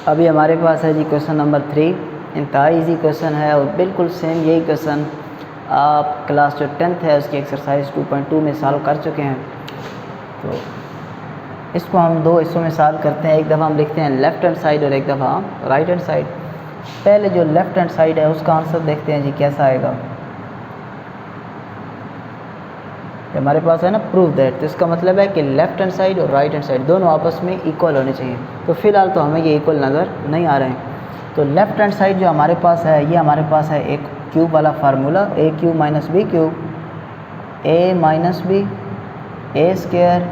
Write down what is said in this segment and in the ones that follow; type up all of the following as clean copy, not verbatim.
अभी हमारे पास है जी क्वेश्चन नंबर 3, इंतहाई ईजी क्वेश्चन है और बिल्कुल सेम यही क्वेश्चन आप क्लास जो 10th है उसकी एक्सरसाइज 2.2 में सॉल्व कर चुके हैं। तो इसको हम दो हिस्सों में सॉल्व करते हैं। एक दफ़ा हम लिखते हैं लेफ़्ट हैंड साइड और एक दफ़ा हम राइट हैंड साइड। पहले जो लेफ़्ट हैंड साइड है उसका आंसर देखते हैं जी कैसा आएगा। हमारे पास है ना प्रूव दैट, तो इसका मतलब है कि लेफ़्ट हैंड साइड और राइट हैंड साइड दोनों आपस में इक्वल होने चाहिए। तो फ़िलहाल तो हमें ये इक्वल नज़र नहीं आ रहे हैं। तो लेफ़्ट हैंड साइड जो हमारे पास है ये हमारे पास है एक क्यूब वाला formula, A cube minus B cube, A minus B A square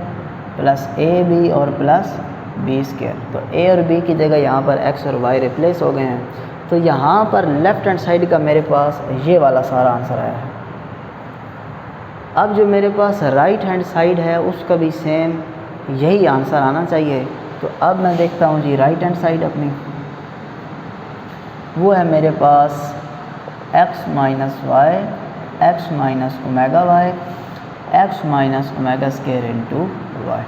plus A B और प्लस बी स्क्वायर। तो ए और बी की जगह यहाँ पर एक्स और वाई रिप्लेस हो गए हैं। तो यहाँ पर लेफ़्ट हैंड साइड का मेरे पास ये वाला सारा आंसर आया है। अब जो मेरे पास राइट हैंड साइड है उसका भी सेम यही आंसर आना चाहिए। तो अब मैं देखता हूँ जी राइट हैंड साइड अपनी, वो है मेरे पास x minus Y X minus omega Y X minus omega square into वाई।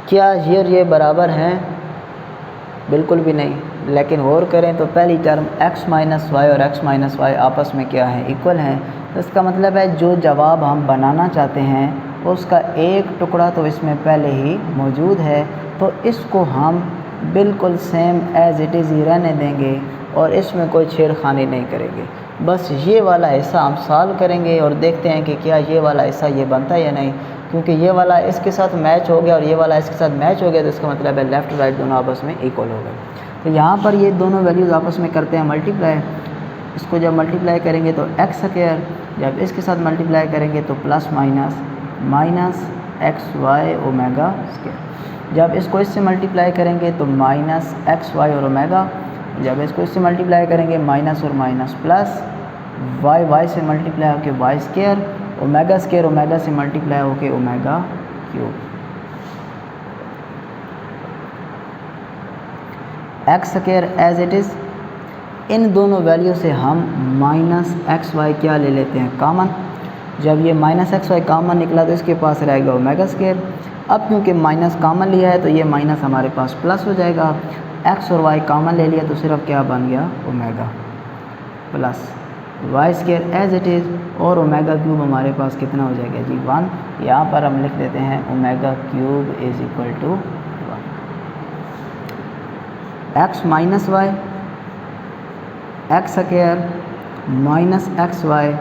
क्या ये बराबर हैं? बिल्कुल भी नहीं। लेकिन गौर करें तो पहली टर्म x माइनस वाई और x माइनस वाई आपस में क्या है? इक्वल हैं। तो इसका मतलब है जो जवाब हम बनाना चाहते हैं उसका एक टुकड़ा तो इसमें पहले ही मौजूद है, तो इसको हम बिल्कुल सेम एज़ इट इज़ ही रहने देंगे और इसमें कोई छेड़खानी नहीं करेंगे। बस ये वाला हिस्सा हम सॉल्व करेंगे और देखते हैं कि क्या ये वाला हिस्सा ये बनता है या नहीं, क्योंकि ये वाला इसके साथ मैच हो गया और ये वाला इसके साथ मैच हो गया, तो इसका मतलब है लेफ़्ट राइट दोनों आपस में इक्वल हो गए। तो यहाँ पर ये दोनों वैल्यूज़ आपस में करते हैं मल्टीप्लाई। इसको जब मल्टीप्लाई करेंगे तो एक्स स्क्वायर, जब इसके साथ मल्टीप्लाई करेंगे तो plus minus minus X Y omega square. जब इसको इससे मल्टीप्लाई करेंगे तो माइनस एक्स वाई और ओमेगा, जब इसको इससे मल्टीप्लाई करेंगे माइनस और माइनस प्लस वाई वाई से मल्टीप्लाई होकर वाई स्क्वायर, ओमेगा से मल्टीप्लाई होकर omega cube. X square as it is, इन दोनों वैल्यू से हम माइनस एक्स वाई क्या ले लेते हैं? कॉमन। जब ये माइनस एक्स वाई कॉमन निकला तो इसके पास रहेगा ओमेगा स्क्वायर। अब क्योंकि माइनस कॉमन लिया है तो ये माइनस हमारे पास प्लस हो जाएगा। एक्स और वाई कॉमन ले लिया तो सिर्फ क्या बन गया? Omega plus Y square as it is, और ओमेगा क्यूब हमारे पास कितना हो जाएगा जी? 1। यहाँ पर हम लिख देते हैं omega cube is equal to 1। X minus Y X square minus X Y,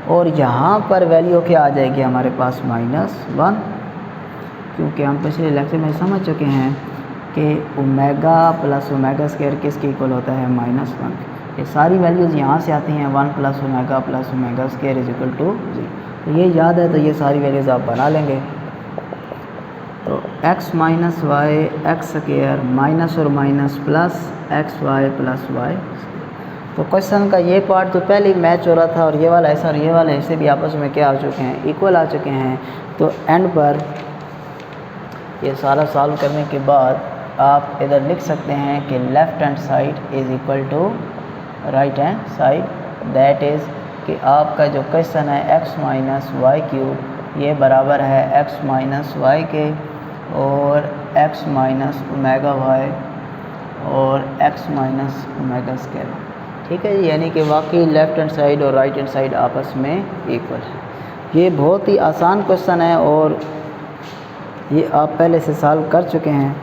और यहाँ पर वैल्यू क्या आ जाएगी हमारे पास? -1, क्योंकि हम पिछले लेक्चर में समझ चुके हैं कि ओमेगा प्लस ओमेगा स्क्वायर किसके इक्वल होता है? -1। ये सारी वैल्यूज़ यहाँ से आती हैं 1 plus omega square is equal to 0। तो ये याद है तो ये सारी वैल्यूज़ आप बना लेंगे। तो x minus Y X square minus और minus plus X Y plus Y. तो क्वेश्चन का ये पार्ट तो पहले ही मैच हो रहा था और ये वाला ऐसा और ये वाला ऐसे भी आपस में क्या आ चुके हैं? इक्वल आ चुके हैं। तो एंड पर ये सारा सॉल्व करने के बाद आप इधर लिख सकते हैं कि left hand side is equal to right hand side. That is कि आपका जो क्वेश्चन है x माइनस वाई क्यूब ये बराबर है x माइनस वाई के और x माइनस ओमेगा वाई और x माइनस ओमेगा स्क्वायर। ठीक है, यानी कि वाकई लेफ़्ट हैंड साइड और राइट हैंड साइड आपस में इक्वल है। ये बहुत ही आसान क्वेश्चन है और ये आप पहले से सॉल्व कर चुके हैं,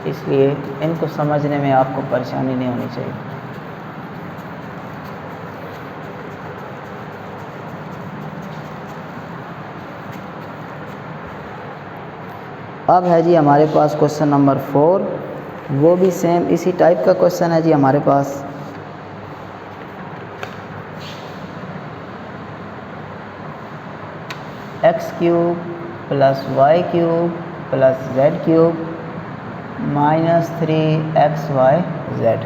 इसलिए इनको समझने में आपको परेशानी नहीं होनी चाहिए। अब है जी हमारे पास क्वेश्चन नंबर 4, वो भी सेम इसी टाइप का क्वेश्चन है जी हमारे पास। X cube plus Y cube plus Z cube minus 3xyz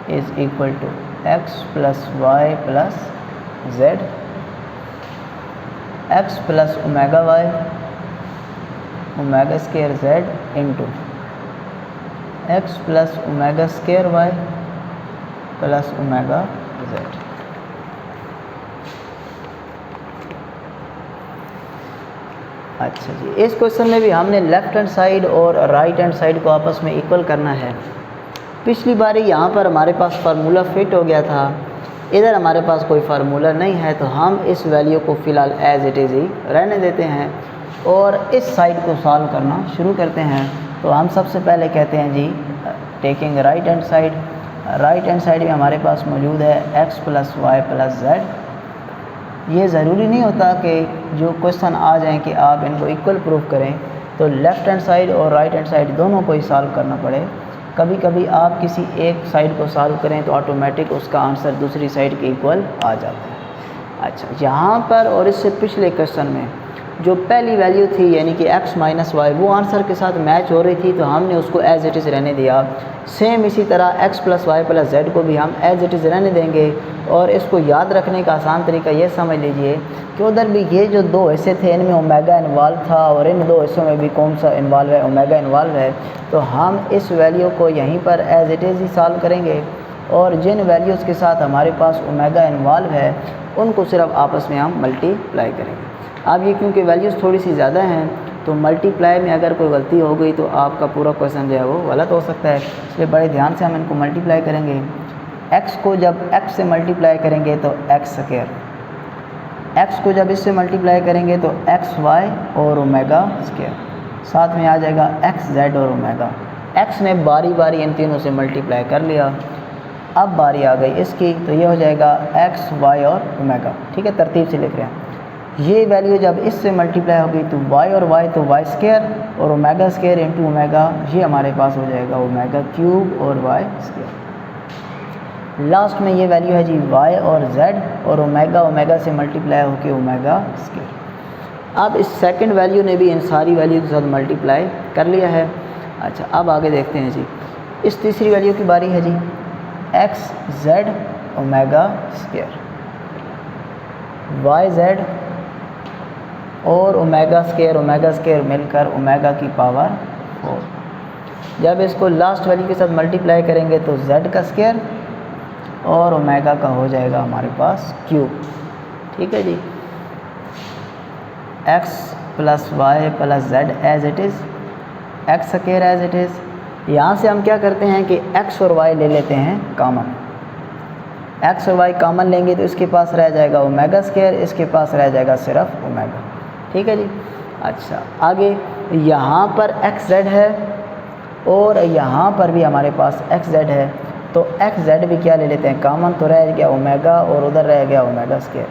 is equal to x plus Y plus Z, X plus omega Y omega square Z into X plus omega square Y plus omega Z. अच्छा जी, इस question में भी हमने left hand side और right hand side को आपस में इक्वल करना है। पिछली बारी यहाँ पर हमारे पास फार्मूला फिट हो गया था, इधर हमारे पास कोई फार्मूला नहीं है, तो हम इस वैल्यू को फ़िलहाल एज़ इट इज़ ही रहने देते हैं और इस साइड को सॉल्व करना शुरू करते हैं। तो हम सबसे पहले कहते हैं जी taking right hand side, right hand side में हमारे पास मौजूद है x plus Y plus Z. ये ज़रूरी नहीं होता कि जो क्वेश्चन आ जाएं कि आप इनको इक्वल प्रूफ करें, तो लेफ़्ट हैंड साइड और राइट हैंड साइड दोनों को ही सॉल्व करना पड़े। कभी कभी आप किसी एक साइड को सॉल्व करें तो ऑटोमेटिक उसका आंसर दूसरी साइड के इक्वल आ जाता है। अच्छा, यहाँ पर और इससे पिछले क्वेश्चन में जो पहली वैल्यू थी यानी कि x माइनस वाई वो आंसर के साथ मैच हो रही थी, तो हमने उसको एज़ इट इज़ रहने दिया। सेम इसी तरह x plus Y plus Z को भी हम एज़ इट इज़ रहने देंगे। और इसको याद रखने का आसान तरीका ये समझ लीजिए कि उधर भी ये जो दो हिस्से थे इनमें ओमेगा इन्वॉल्व था और इन दो हिस्सों में भी कौन सा इन्वॉल्व है, ओमेगा इन्वॉल्व है। तो हम इस वैल्यू को यहीं पर as it is he solve करेंगे और जिन वैल्यूज़ के साथ हमारे पास ओमेगा इन्वॉल्व है उनको सिर्फ आपस में हम मल्टीप्लाई करेंगे। अब ये क्योंकि वैल्यूज़ थोड़ी सी ज़्यादा हैं तो मल्टीप्लाई में अगर कोई गलती हो गई तो आपका पूरा क्वेश्चन जो है वो गलत हो सकता है, इसलिए बड़े ध्यान से हम इनको मल्टीप्लाई करेंगे। x को जब x से मल्टीप्लाई करेंगे तो x स्क्वायर, x को जब इससे मल्टीप्लाई करेंगे तो एक्स वाई और ओमेगा स्क्वायर, साथ में आ जाएगा एक्स जेड और ओमेगा। x ने बारी बारी इन तीनों से मल्टीप्लाई कर लिया, अब बारी आ गई इसकी, तो ये हो जाएगा एक्स वाई और ओमेगा। ठीक है, तरतीब से लिख रहे हैं। ये वैल्यू जब इससे मल्टीप्लाई होगी तो y और y तो वाई स्क्वायर और ओमेगा स्क्वायर इंटू ओमेगा, ये हमारे पास हो जाएगा ओमेगा क्यूब और y स्क्वायर। लास्ट में ये वैल्यू है जी y और z और ओमेगा ओमेगा से मल्टीप्लाई होकर ओमेगा स्क्वायर। अब इस सेकंड वैल्यू ने भी इन सारी वैल्यू के साथ मल्टीप्लाई कर लिया है। अच्छा, अब आगे देखते हैं जी, इस तीसरी वैल्यू की बारी है जी X Z omega square, Y Z और ओमेगा स्क्वायर मिलकर ओमेगा की पावर 4। जब इसको लास्ट वैल्यू के साथ मल्टीप्लाई करेंगे तो z का स्क्वायर और ओमेगा का हो जाएगा हमारे पास क्यूब। ठीक है जी, x plus Y plus Z as it is, X square as it is. यहाँ से हम क्या करते हैं कि x और y ले लेते हैं कॉमन, x और y कॉमन लेंगे तो इसके पास रह जाएगा ओमेगा स्क्वायर, इसके पास रह जाएगा सिर्फ ओमेगा। ठीक है जी। अच्छा, आगे यहाँ पर एक्स जेड है और यहाँ पर भी हमारे पास एक्स जेड है, तो एक्स जेड भी क्या ले लेते हैं कॉमन, तो रह गया ओमेगा और उधर रह गया ओमेगा स्क्वायर।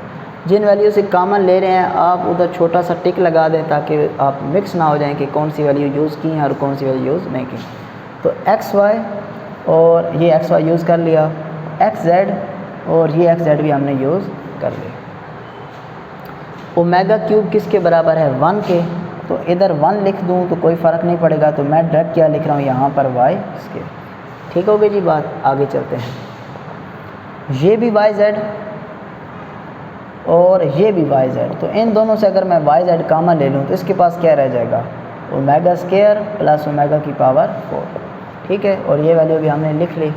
जिन वैल्यू से कॉमन ले रहे हैं आप उधर छोटा सा टिक लगा दें ताकि आप मिक्स ना हो जाएं कि कौन सी वैल्यू यूज़ की है और कौन सी वैल्यू यूज़ नहीं की। तो एक्स वाई और ये एक्स वाई यूज़ कर लिया, एक्स जेड और ये एक्स जेड भी हमने यूज़ कर लिया। ओमेगा क्यूब किसके बराबर है 1 के, तो इधर 1 लिख दूं तो कोई फ़र्क नहीं पड़ेगा, तो मैं डायरेक्ट क्या लिख रहा हूँ यहाँ पर वाई स्क्वायर। ठीक हो गई जी बात, आगे चलते हैं। ये भी वाई जेड और ये भी वाई जेड, तो इन दोनों से अगर मैं वाई जेड कॉमन ले लूँ तो इसके पास क्या रह जाएगा ओमेगा स्क्वायर प्लस ओमेगा की पावर 4। ठीक है, और ये वैल्यू भी हमने लिख ली।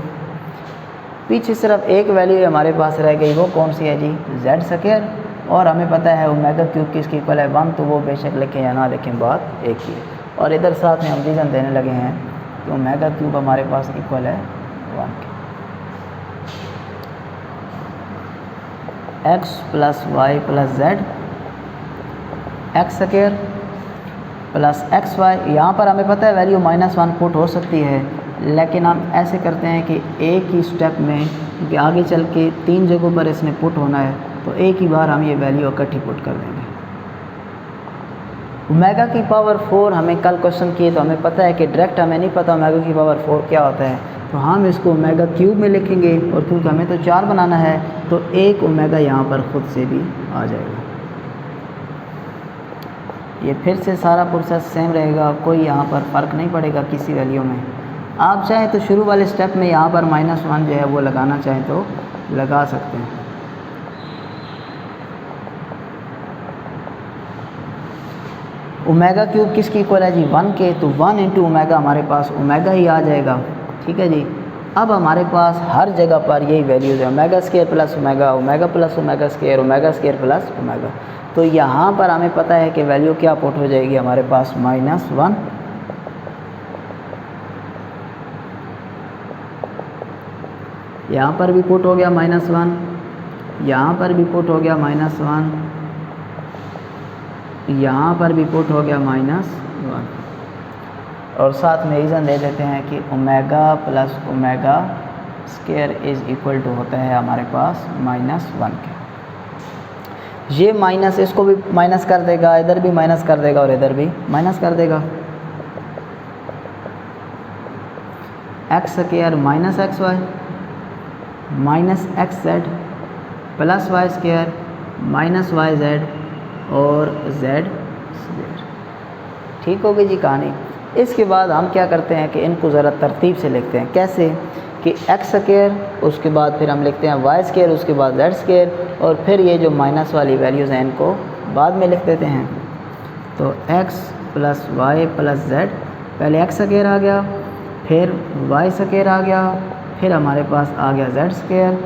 पीछे सिर्फ एक वैल्यू हमारे पास रह गई, वो कौन सी है जी जेड स्क्वायर, और हमें पता है ओमेगा क्यूब किसकी इक्वल है 1, तो वो बेशक लिखें या ना लिखें बात एक ही है। और इधर साथ में हम रीज़न देने लगे हैं कि ओमेगा क्यूब हमारे पास इक्वल है 1 के। X plus Y plus Z X square plus X Y, यहाँ पर हमें पता है वैल्यू -1 पुट हो सकती है, लेकिन हम ऐसे करते हैं कि एक ही स्टेप में, क्योंकि आगे चल के 3 जगहों पर इसने पुट होना है, तो एक ही बार हम ये वैल्यू इकट्ठी पुट कर देंगे। ओमेगा की पावर 4 हमें कल क्वेश्चन किए, तो हमें पता है कि डायरेक्ट हमें नहीं पता ओमेगा की पावर 4 क्या होता है, तो हम इसको ओमेगा क्यूब में लिखेंगे, और क्योंकि हमें तो 4 बनाना है तो एक ओमेगा यहाँ पर ख़ुद से भी आ जाएगा। ये फिर से सारा प्रोसेस सेम रहेगा, कोई यहाँ पर फ़र्क नहीं पड़ेगा किसी वैल्यू में। आप चाहें तो शुरू वाले स्टेप में यहाँ पर -1 जो है वो लगाना चाहें तो लगा सकते हैं। ओमेगा क्यूब किसकी इक्वल है जी 1 के, तो 1 इंटू ओमेगा हमारे पास ओमेगा ही आ जाएगा। ठीक है जी, अब हमारे पास हर जगह पर यही वैल्यूज़ है, omega square plus omega, omega plus omega square, omega square plus omega. तो यहाँ पर हमें पता है कि वैल्यू क्या पुट हो जाएगी हमारे पास -1, यहाँ पर भी पुट हो गया -1, यहाँ पर भी पुट हो गया -1, यहाँ पर भी पुट हो गया -1, और साथ में रीज़न दे देते हैं कि omega plus omega square is equal to होता है हमारे पास -1 के। ये माइनस इसको भी माइनस कर देगा, इधर भी माइनस कर देगा और इधर भी माइनस कर देगा। X square minus X Y minus X Z plus Y square minus Y Z और जेड स्केयर। ठीक होगी जी कहानी। इसके बाद हम क्या करते हैं कि इनको ज़रा तरतीब से लिखते हैं। कैसे कि एक्स स्केयर, उसके बाद फिर हम लिखते हैं वाई स्केयर, उसके बाद जेड स्केयर, और फिर ये जो माइनस वाली वैल्यूज़ हैं इनको बाद में लिख देते हैं। तो X plus Y plus Z, पहले एक्स स्केयर आ गया, फिर वाई स्केयर आ गया, फिर हमारे पास आ गया Z square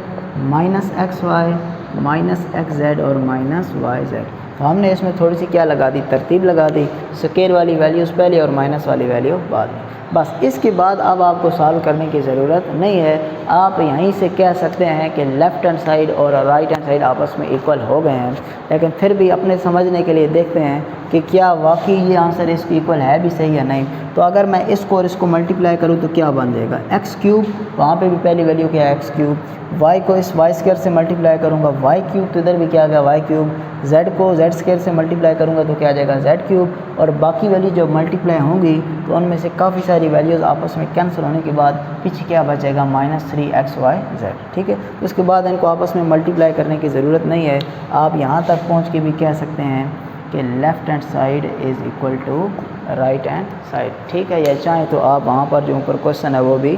minus X Y minus X Z और माइनस वाई जेड। तो हमने इसमें थोड़ी सी क्या लगा दी, तरतीब लगा दी, स्केयर वाली वैल्यूज़ पहले और माइनस वाली वैल्यू बाद में। बस इसके बाद अब आपको सॉल्व करने की ज़रूरत नहीं है। आप यहीं से कह सकते हैं कि लेफ़्ट हैंड साइड और राइट हैंड साइड आपस में इक्वल हो गए हैं, लेकिन फिर भी अपने समझने के लिए देखते हैं कि क्या वाकई ये आंसर इसको इक्वल है भी सही या नहीं। तो अगर मैं इसको और इसको मल्टीप्लाई करूँ तो क्या बन जाएगा, एक्स क्यूब, वहाँ पे भी पहली वैल्यू क्या है एक्स क्यूब, वाई को इस वाई स्क्वायर से मल्टीप्लाई करूँगा वाई क्यूब, तो इधर भी क्या आ गया वाई क्यूब, जेड को जेड स्क्वायर से मल्टीप्लाई करूँगा तो क्या आ जाएगा जेड क्यूब, और बाकी वैल्यू जब मल्टीप्लाई होंगी तो उनमें से काफ़ी सारी वैल्यूज़ आपस में कैंसिल होने के बाद पीछे क्या बचेगा -3xyz। ठीक है, तो उसके बाद इनको आपस में मल्टीप्लाई करने की ज़रूरत नहीं है। आप यहाँ तक पहुँच के भी कह सकते हैं कि left hand side is equal to right hand side. ठीक है, या चाहें तो आप वहाँ पर जो ऊपर क्वेश्चन है वो भी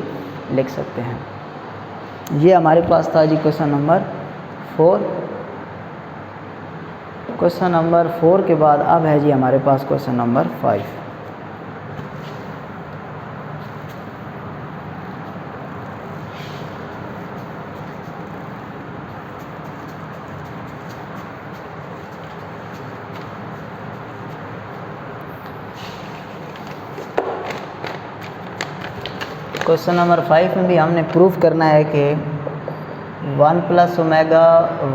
लिख सकते हैं। ये हमारे पास था जी क्वेश्चन नंबर 4। क्वेश्चन नंबर 4 के बाद अब है जी हमारे पास क्वेश्चन नंबर 5। क्वेश्चन नंबर 5 में भी हमने प्रूफ करना है कि 1 plus omega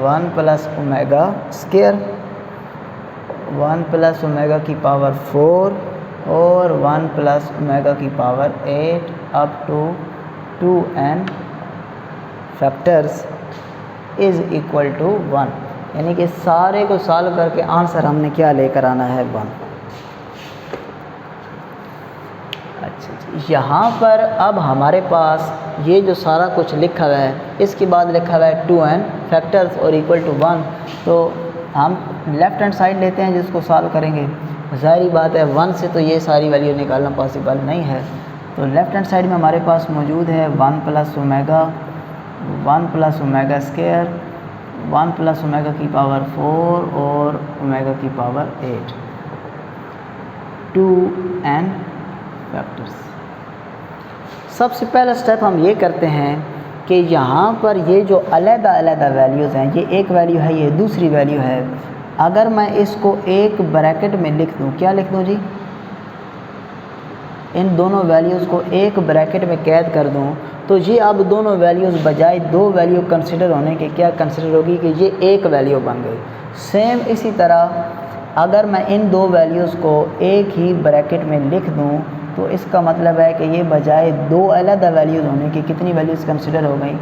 1 plus omega square 1 plus omega की पावर 4 और 1 प्लस ओमेगा की power 8 up to 2n factors is equal to 1, यानी कि सारे को सॉल्व करके आंसर हमने क्या लेकर आना है 1। अच्छा, यहाँ पर अब हमारे पास ये जो सारा कुछ लिखा हुआ है, इसके बाद लिखा हुआ है 2n फैक्टर्स और इक्वल टू 1, तो हम लेफ़्ट हैंड साइड लेते हैं जिसको सॉल्व करेंगे। ज़ाहिर बात है 1 से तो ये सारी वैल्यू निकालना पॉसिबल नहीं है, तो लेफ़्ट हैंड साइड में हमारे पास मौजूद है 1 plus omega square 1 plus omega की पावर 4 और ओमेगा की पावर 8 2n फैक्टर्स। सबसे पहला स्टेप हम ये करते हैं कि यहाँ पर ये जो अलग-अलग वैल्यूज़ हैं, ये एक वैल्यू है, ये दूसरी वैल्यू है। अगर मैं इसको एक ब्रैकेट में लिख दूँ, क्या लिख दूँ जी, इन दोनों वैल्यूज़ को एक ब्रैकेट में कैद कर दूँ, तो ये अब दोनों वैल्यूज़ बजाय दो वैल्यू कंसिडर होने के क्या कंसिडर होगी कि ये एक वैल्यू बन गई। सेम इसी तरह अगर मैं इन दो वैल्यूज़ को एक ही ब्रैकेट में लिख दूँ तो इसका मतलब है कि ये बजाय दो अलग वैल्यूज़ होने की कितनी वैल्यूज़ कंसिडर हो गई,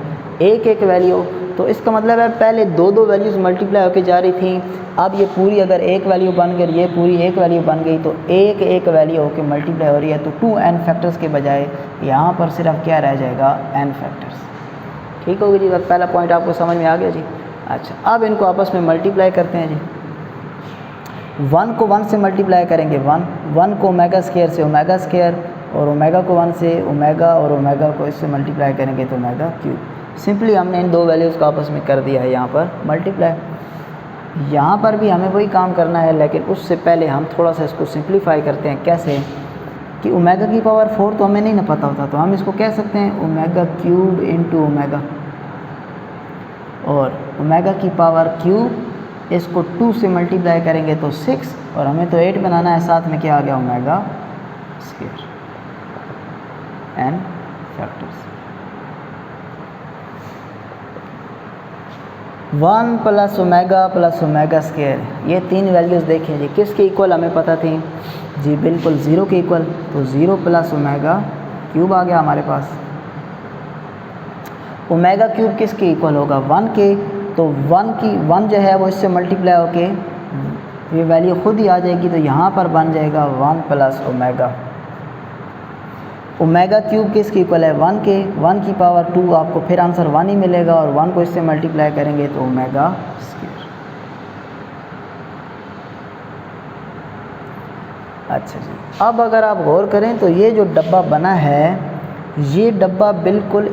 एक वैल्यू। तो इसका मतलब है पहले दो वैल्यूज़ मल्टीप्लाई होकर जा रही थी, अब ये पूरी अगर एक वैल्यू बन गई, ये पूरी एक वैल्यू बन गई, तो एक वैल्यू होकर मल्टीप्लाई हो रही है। तो 2n फैक्टर्स के बजाय यहाँ पर सिर्फ क्या रह जाएगा n फैक्टर्स। ठीक होगी जी, बस पहला पॉइंट आपको समझ में आ गया जी। अच्छा, अब इनको आपस में मल्टीप्लाई करते हैं जी। 1 को 1 से मल्टीप्लाई करेंगे 1 को ओमेगा स्केयर से ओमेगा स्केयर, और ओमेगा को 1 से ओमेगा, और ओमेगा को इससे मल्टीप्लाई करेंगे तो ओमेगा क्यूब। सिंपली हमने इन दो वैल्यूज़ को आपस में कर दिया है यहाँ पर मल्टीप्लाई। यहाँ पर भी हमें वही काम करना है, लेकिन उससे पहले हम थोड़ा सा इसको सिंप्लीफाई करते हैं। कैसे कि ओमेगा की पावर 4 तो हमें नहीं ना पता होता, तो हम इसको कह सकते हैं ओमेगा क्यूब इंटू ओमेगा, और ओमेगा की पावर क्यूब इसको 2 से मल्टीप्लाई करेंगे तो 6, और हमें तो 8 बनाना है, साथ में क्या आ गया omega square N factors. 1 plus omega square, ये 3 वैल्यूज़ देखें जी, किसके इक्वल हमें पता थी जी, बिल्कुल 0 के इक्वल, तो 0 प्लस ओमेगा क्यूब आ गया हमारे पास। ओमेगा क्यूब किसके इक्वल होगा 1 के, तो 1 जो है वो इससे मल्टीप्लाई होके ये वैल्यू खुद ही आ जाएगी, तो यहाँ पर बन जाएगा 1 प्लस ओमेगा। ओमेगा क्यूब किसके इक्वल है 1 के, 1 की पावर 2, आपको फिर आंसर 1 ही मिलेगा, और 1 को इससे मल्टीप्लाई करेंगे तो ओमेगा स्क्वायर। अच्छा जी, अब अगर आप गौर करें तो ये जो डब्बा बना है, ये डब्बा बिल्कुल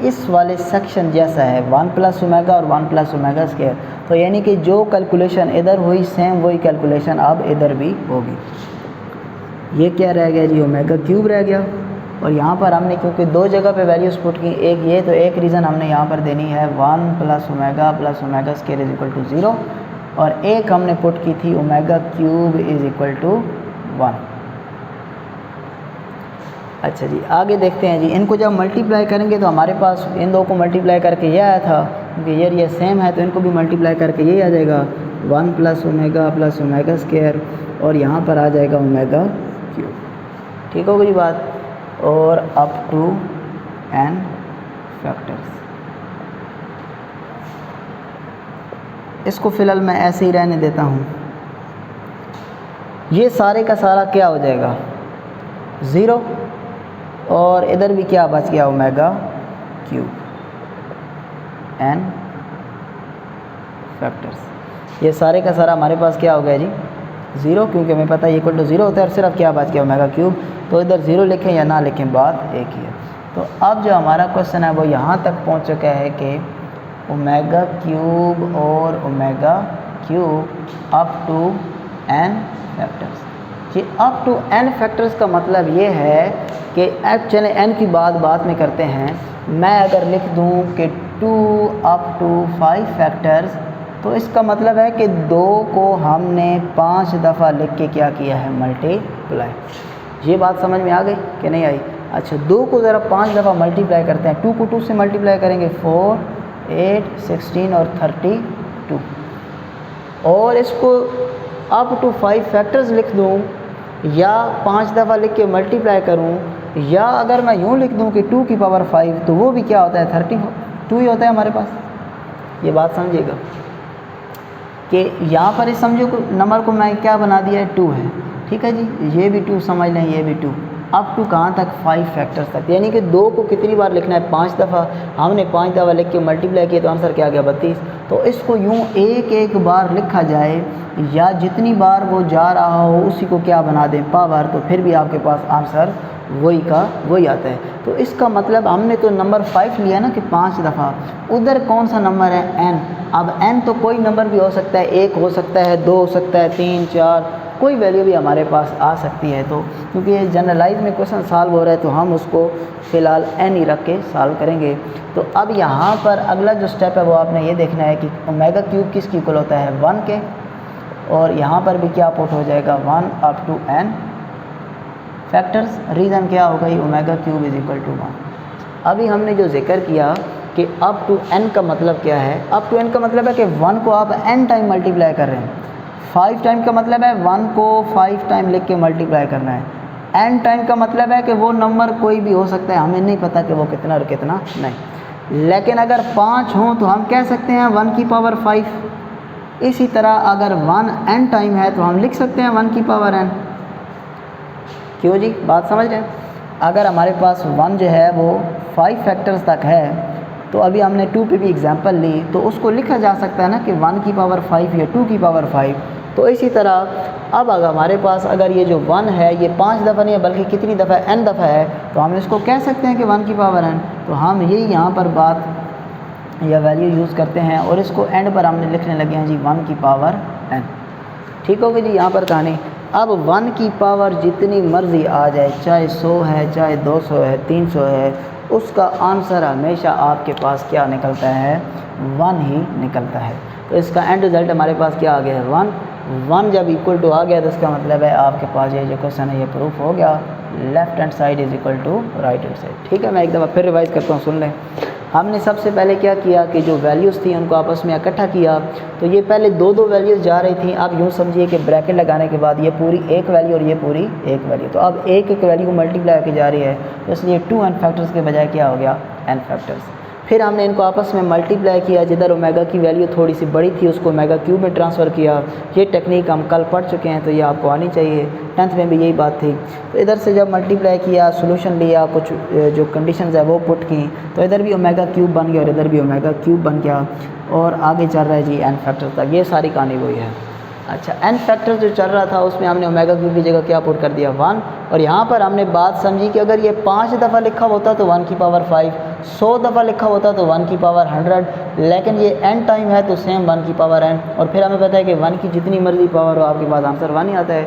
इस वाले सेक्शन जैसा है, 1 प्लस ओमेगा और 1 प्लस ओमेगा स्क्वायर, तो यानी कि जो कैलकुलेशन इधर हुई सेम वही कैलकुलेशन अब इधर भी होगी। ये क्या रह गया जी, ओमेगा क्यूब रह गया, और यहाँ पर हमने क्योंकि 2 जगह पे वैल्यूज़ पुट की, एक ये, तो एक रीज़न हमने यहाँ पर देनी है 1 plus omega square is equal to 0, और एक हमने पुट की थी omega cube is equal to 1। अच्छा जी, आगे देखते हैं जी, इनको जब मल्टीप्लाई करेंगे तो हमारे पास इन दो को मल्टीप्लाई करके ये आया था, क्योंकि ये सेम है तो इनको भी मल्टीप्लाई करके ये आ जाएगा 1 प्लस ओमेगा स्क्वायर, और यहाँ पर आ जाएगा ओमेगा क्यूब। ठीक होगी जी बात, और अप टू n फैक्टर्स। इसको फ़िलहाल मैं ऐसे ही रहने देता हूँ। ये सारे का सारा क्या हो जाएगा 0, और इधर भी क्या बच गया ओमेगा क्यूब n फैक्टर्स। ये सारे का सारा हमारे पास क्या हो गया जी 0, क्योंकि हमें पता है इक्वल टू 0 होता है, और सिर्फ क्या बच गया ओमेगा क्यूब, तो इधर 0 लिखें या ना लिखें बात एक ही है। तो अब जो हमारा क्वेश्चन है वो यहाँ तक पहुँच चुका है कि ओमेगा क्यूब और omega cube up to n factors. ये अप टू n फैक्टर्स का मतलब ये है कि अब चले n की बात में करते हैं। मैं अगर लिख दूँ कि 2 अप टू 5 फैक्टर्स, तो इसका मतलब है कि 2 को हमने 5 दफ़ा लिख के क्या किया है मल्टीप्लाई। ये बात समझ में आ गई कि नहीं आई? अच्छा, 2 को ज़रा 5 दफ़ा मल्टीप्लाई करते हैं। 2 को 2 से मल्टीप्लाई करेंगे 4, 8, 16 और 32, और इसको अप टू 5 फैक्टर्स लिख दूँ, या 5 दफ़ा लिख के मल्टीप्लाई करूँ, या अगर मैं यूँ लिख दूँ कि 2 की पावर 5, तो वो भी क्या होता है 32 ही होता है हमारे पास। ये बात समझिएगा कि यहाँ पर इस समझो नंबर को मैं क्या बना दिया है 2 है, ठीक है जी, ये भी 2 समझ लें, ये भी 2, अप टू कहाँ तक 5 फैक्टर्स तक, यानी कि 2 को कितनी बार लिखना है 5 दफ़ा। हमने 5 दफ़ा लिख के मल्टीप्लाई किया तो आंसर क्या आ गया 32। तो इसको यूँ एक बार लिखा जाए, या जितनी बार वो जा रहा हो उसी को क्या बना दें पावर, तो फिर भी आपके पास आंसर वही का वही आता है। तो इसका मतलब हमने तो नंबर 5 लिया ना कि 5 दफ़ा, उधर कौन सा नंबर है n। अब n तो कोई नंबर भी हो सकता है, 1 हो सकता है, 2 हो सकता है, 3, 4, कोई वैल्यू भी हमारे पास आ सकती है। तो क्योंकि ये जनरलाइज में क्वेश्चन सॉल्व हो रहा है तो हम उसको फ़िलहाल n ही रख के सॉल्व करेंगे। तो अब यहाँ पर अगला जो स्टेप है वो आपने ये देखना है कि ओमेगा क्यूब किसकी इक्वल होता है 1 के, और यहाँ पर भी क्या पुट हो जाएगा 1 up to n factors. Reason क्या होगा ये omega cube is equal to 1। अभी हमने जो जिक्र किया कि अप टू n का मतलब क्या है, अप टू n का मतलब है कि 1 को आप n टाइम मल्टीप्लाई कर रहे हैं। 5 टाइम का मतलब है 1 को 5 टाइम लिख के मल्टीप्लाई करना है। n टाइम का मतलब है कि वो नंबर कोई भी हो सकता है, हमें नहीं पता कि वो कितना और कितना नहीं। लेकिन अगर 5 हों तो हम कह सकते हैं 1 की पावर 5। इसी तरह अगर 1 n टाइम है तो हम लिख सकते हैं 1 की पावर n। क्यों जी, बात समझ रहे हैं? अगर हमारे पास 1 जो है वो 5 फैक्टर्स तक है, तो अभी हमने 2 पे भी एग्जांपल ली, तो उसको लिखा जा सकता है ना कि 1 की पावर 5 या 2 की पावर 5। तो इसी तरह अब अगर हमारे पास अगर ये जो 1 है ये 5 दफ़ा नहीं है बल्कि कितनी दफ़ा n दफ़ा है, तो हम इसको कह सकते हैं कि 1 की पावर n। तो हम यही यहाँ पर बात या वैल्यू यूज़ करते हैं, और इसको एंड पर हमने लिखने लगे हैं जी 1 की पावर n। ठीक होगी जी यहाँ पर कहानी। अब 1 की पावर जितनी मर्ज़ी आ जाए, चाहे 100 है, चाहे 200 है, 300 है, उसका आंसर हमेशा आपके पास क्या निकलता है, 1 ही निकलता है। तो इसका एंड रिज़ल्ट हमारे पास क्या आ गया है, 1। 1 जब इक्वल टू आ गया तो इसका मतलब है आपके पास ये जो क्वेश्चन है ये प्रूफ हो गया, left hand side is equal to right hand side. ठीक है, मैं एक दफ़ा फिर रिवाइज़ करता हूँ, सुन लें। हमने सबसे पहले क्या किया कि जो वैल्यूज़ थी उनको आपस में इकट्ठा किया। तो ये पहले दो वैल्यूज़ जा रही थी, अब यूँ समझिए कि ब्रैकेट लगाने के बाद ये पूरी एक वैल्यू और ये पूरी एक वैल्यू, तो अब एक वैल्यू को मल्टीप्लाई की जा रही है, तो इसलिए 2 n फैक्टर्स के बजाय क्या हो गया, n फैक्टर्स। फिर हमने इनको आपस में मल्टीप्लाई किया, जिधर ओमेगा की वैल्यू थोड़ी सी बड़ी थी उसको ओमेगा क्यूब में ट्रांसफ़र किया। ये टेक्निक हम कल पढ़ चुके हैं, तो ये आपको आनी चाहिए, 10th में भी यही बात थी। तो इधर से जब मल्टीप्लाई किया, सोल्यूशन लिया, कुछ जो कंडीशंस है वो पुट की, तो इधर भी ओमेगा क्यूब बन गया और इधर भी ओमेगा क्यूब बन गया, और आगे चल रहा है जी n फैक्टर तक। ये सारी कहानी वही है। अच्छा, n फैक्टर जो चल रहा था उसमें हमने ओमेगा क्यूब की जगह क्या पुट कर दिया, 1। और यहाँ पर हमने बात समझी कि अगर ये 5 दफ़ा लिखा होता तो 1 की पावर 5, 100 दफ़ा लिखा होता तो 1 की पावर 100, लेकिन ये n टाइम है तो सेम 1 की पावर n। और फिर हमें पता है कि 1 की जितनी मर्ज़ी पावर हो आपके पास आंसर 1 ही आता है।